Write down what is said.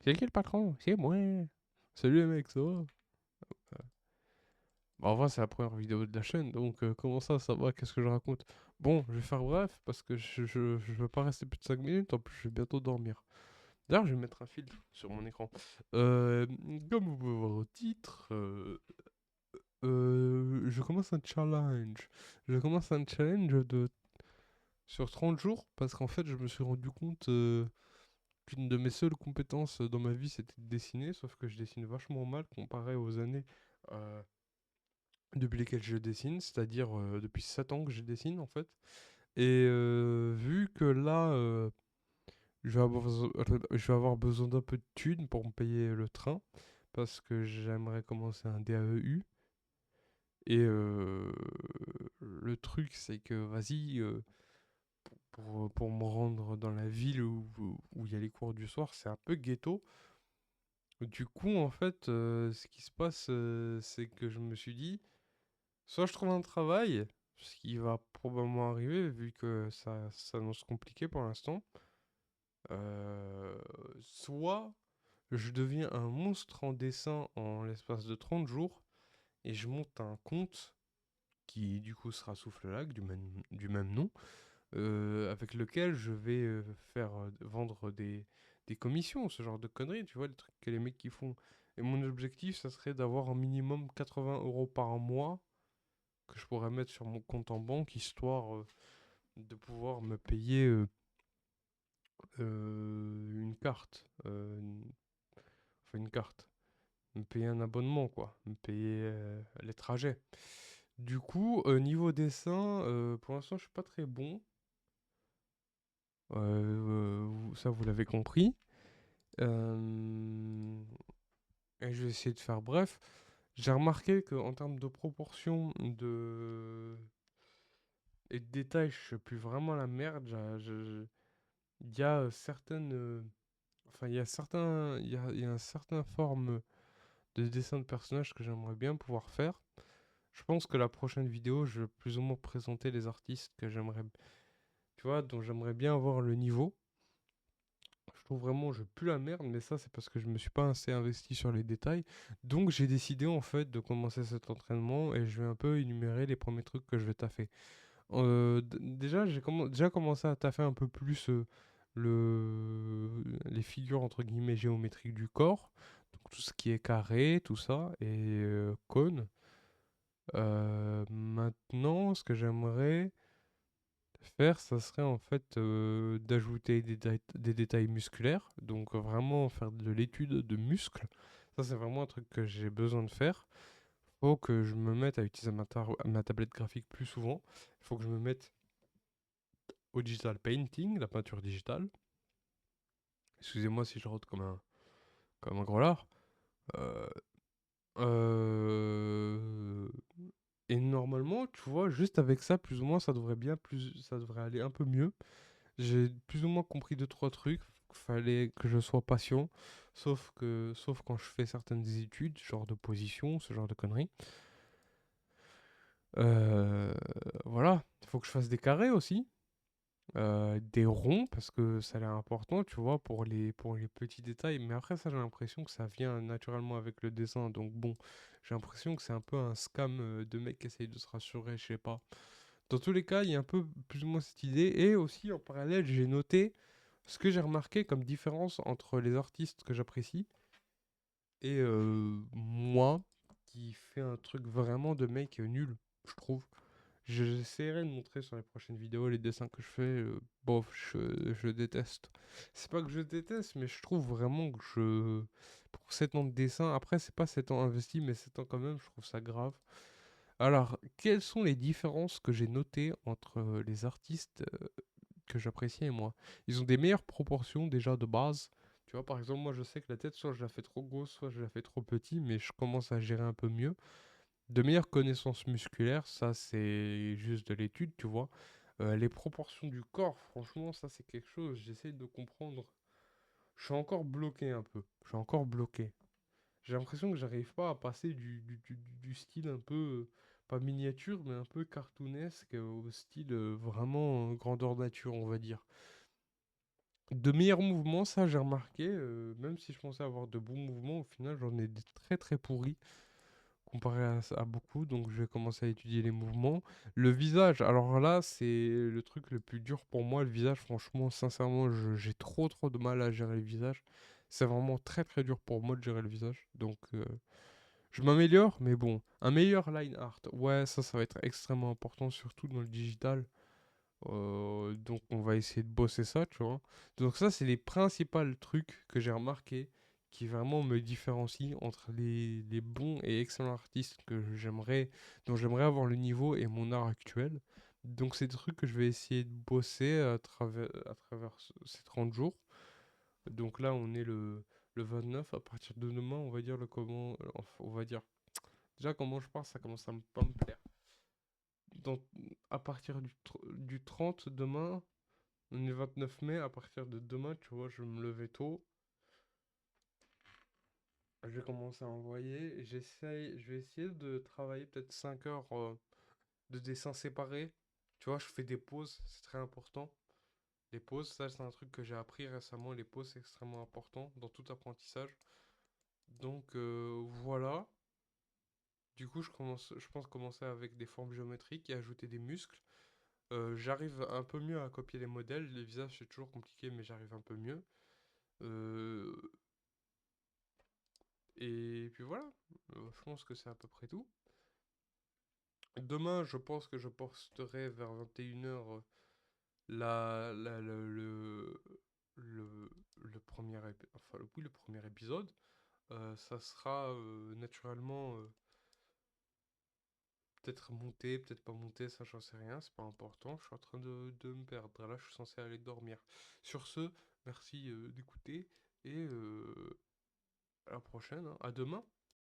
C'est qui le patron? C'est moi. Salut les mecs, ça va? Bah, en vrai, c'est la première vidéo de la chaîne, donc comment ça va? Qu'est-ce que je raconte? Bon, je vais faire bref parce que je veux pas rester plus de 5 minutes, en plus je vais bientôt dormir. D'ailleurs, je vais mettre un filtre sur mon écran. Euh, Comme vous pouvez voir au titre, je commence un challenge. Je commence un challenge sur 30 jours parce qu'en fait, je me suis rendu compte qu'une de mes seules compétences dans ma vie, c'était de dessiner, sauf que je dessine vachement mal comparé aux années euh, depuis lesquelles je dessine, c'est-à-dire depuis 7 ans que je dessine en fait. Et vu que là, je vais avoir besoin d'un peu de thunes pour me payer le train, parce que j'aimerais commencer un DAEU. Et le truc, c'est que vas-y, pour me rendre dans la ville où il y a les cours du soir, c'est un peu ghetto. Du coup, en fait, ce qui se passe, c'est que je me suis dit, soit je trouve un travail, ce qui va probablement arriver vu que ça s'annonce compliqué pour l'instant, euh, soit je deviens un monstre en dessin en l'espace de 30 jours et je monte un compte qui du coup sera Souffle-Lac du même nom, avec lequel je vais faire vendre des commissions, ce genre de conneries, tu vois, les trucs que les mecs qui font. Et mon objectif, ça serait d'avoir un minimum 80 euros par mois que je pourrais mettre sur mon compte en banque, histoire de pouvoir me payer une carte. Enfin, une carte. Me payer un abonnement, quoi. Me payer les trajets. Du coup, niveau dessin, pour l'instant, je suis pas très bon. Ça, vous l'avez compris. Euh, et je vais essayer de faire bref. J'ai remarqué qu'en termes de proportion et de détails, je suis plus vraiment la merde. Il y a certaines. Enfin, il y a un certain forme de dessin de personnage que j'aimerais bien pouvoir faire. Je pense que la prochaine vidéo, je vais plus ou moins présenter les artistes que j'aimerais, tu vois, dont j'aimerais bien avoir le niveau. Je trouve vraiment, je pue la merde, mais ça, c'est parce que je me suis pas assez investi sur les détails. Donc, j'ai décidé, en fait, de commencer cet entraînement et je vais un peu énumérer les premiers trucs que je vais taffer. Déjà, déjà commencé à taffer un peu plus les figures, entre guillemets, géométriques du corps. Donc, tout ce qui est carré, tout ça, et cône. Maintenant, ce que j'aimerais faire, ça serait en fait d'ajouter des détails musculaires, donc vraiment faire de l'étude de muscles. Ça, c'est vraiment un truc que j'ai besoin de faire. Faut que je me mette à utiliser ma tablette graphique plus souvent. Il faut que je me mette au digital painting, la peinture digitale. Excusez-moi si je rote comme un gros lard. Euh, euh, Et normalement, tu vois, juste avec ça, plus ou moins, ça devrait aller un peu mieux. J'ai plus ou moins compris deux, trois trucs. Fallait que je sois patient. Sauf quand je fais certaines études, genre de position, ce genre de conneries. Euh, voilà. Il faut que je fasse des carrés aussi. Des ronds, parce que ça a l'air important, tu vois, pour les petits détails. Mais après, ça, j'ai l'impression que ça vient naturellement avec le dessin. Donc bon, j'ai l'impression que c'est un peu un scam de mecs qui essayent de se rassurer, je sais pas. Dans tous les cas, il y a un peu plus ou moins cette idée. Et aussi, en parallèle, j'ai noté ce que j'ai remarqué comme différence entre les artistes que j'apprécie et moi, qui fais un truc vraiment de mec nul, je trouve. J'essaierai de montrer sur les prochaines vidéos les dessins que je fais. Bof, je déteste. C'est pas que je déteste, mais je trouve vraiment que je. Pour 7 ans de dessin, après, c'est pas 7 ans investis, mais 7 ans quand même, je trouve ça grave. Alors, quelles sont les différences que j'ai notées entre les artistes que j'apprécie et moi? Ils ont des meilleures proportions déjà de base. Tu vois, par exemple, moi je sais que la tête, soit je la fais trop grosse, soit je la fais trop petit, mais je commence à gérer un peu mieux. De meilleures connaissances musculaires, ça c'est juste de l'étude, tu vois. Les proportions du corps, franchement, ça c'est quelque chose, j'essaie de comprendre. Je suis encore bloqué un peu. Je suis encore bloqué. J'ai l'impression que j'arrive pas à passer du style un peu, pas miniature, mais un peu cartoonesque au style vraiment grandeur nature, on va dire. De meilleurs mouvements, ça j'ai remarqué, même si je pensais avoir de bons mouvements, au final j'en ai des très très pourris comparé à beaucoup, donc je vais commencer à étudier les mouvements. Le visage, alors là c'est le truc le plus dur pour moi, le visage, franchement, sincèrement, j'ai trop trop de mal à gérer le visage. C'est vraiment très très dur pour moi de gérer le visage, donc je m'améliore, mais bon, un meilleur line art, ouais, ça va être extrêmement important, surtout dans le digital. Donc on va essayer de bosser ça, tu vois. Donc ça, c'est les principaux trucs que j'ai remarqué qui vraiment me différencient entre les bons et excellents artistes dont j'aimerais avoir le niveau et mon art actuel. Donc c'est des trucs que je vais essayer de bosser à travers ces 30 jours. Donc là, on est le 29. À partir de demain, on va dire le comment, enfin, on va dire déjà comment je pense, ça commence à pas me plaire. Donc, à partir du 30 demain, on est le 29 mai, à partir de demain, tu vois, je vais me lever tôt. Je vais commencer à envoyer. Je vais essayer de travailler peut-être 5 heures de dessin séparé. Tu vois, je fais des pauses, c'est très important. Les pauses, ça c'est un truc que j'ai appris récemment. Les pauses, c'est extrêmement important dans tout apprentissage. Donc voilà. Du coup, je pense commencer avec des formes géométriques et ajouter des muscles. J'arrive un peu mieux à copier les modèles. Les visages, c'est toujours compliqué, mais j'arrive un peu mieux. Euh, Et puis voilà, je pense que c'est à peu près tout. Demain, je pense que je posterai vers 21h le, le premier, enfin, oui, le premier épisode. Ça sera naturellement peut-être monté, peut-être pas monté, ça j'en sais rien, c'est pas important. Je suis en train de me perdre. Là, je suis censé aller dormir. Sur ce, merci d'écouter et à la prochaine, hein. À demain.